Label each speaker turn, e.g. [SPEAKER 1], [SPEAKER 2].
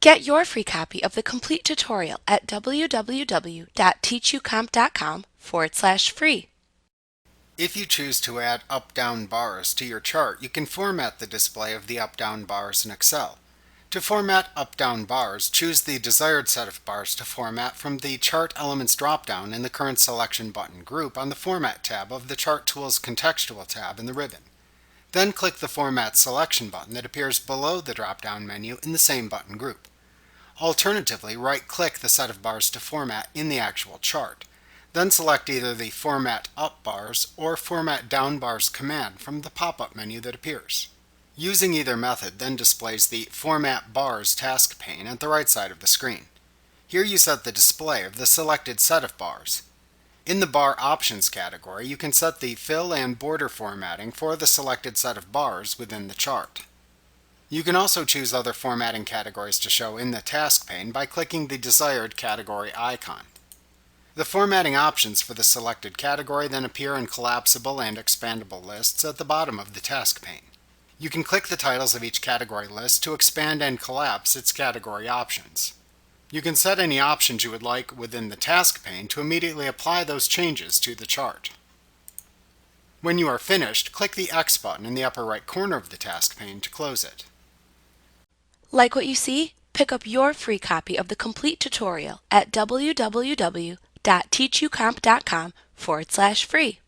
[SPEAKER 1] Get your free copy of the complete tutorial at www.teachucomp.com/free.
[SPEAKER 2] If you choose to add up-down bars to your chart, you can format the display of the up-down bars in Excel. To format up-down bars, choose the desired set of bars to format from the Chart Elements drop-down in the Current Selection button group on the Format tab of the Chart Tools Contextual tab in the ribbon. Then click the Format Selection button that appears below the drop-down menu in the same button group. Alternatively, right-click the set of bars to format in the actual chart. Then select either the Format Up Bars or Format Down Bars command from the pop-up menu that appears. Using either method then displays the Format Bars task pane at the right side of the screen. Here you set the display of the selected set of bars. In the Bar Options category, you can set the fill and border formatting for the selected set of bars within the chart. You can also choose other formatting categories to show in the task pane by clicking the desired category icon. The formatting options for the selected category then appear in collapsible and expandable lists at the bottom of the task pane. You can click the titles of each category list to expand and collapse its category options. You can set any options you would like within the task pane to immediately apply those changes to the chart. When you are finished, click the X button in the upper right corner of the task pane to close it.
[SPEAKER 1] Like what you see? Pick up your free copy of the complete tutorial at www.teachucomp.com/free.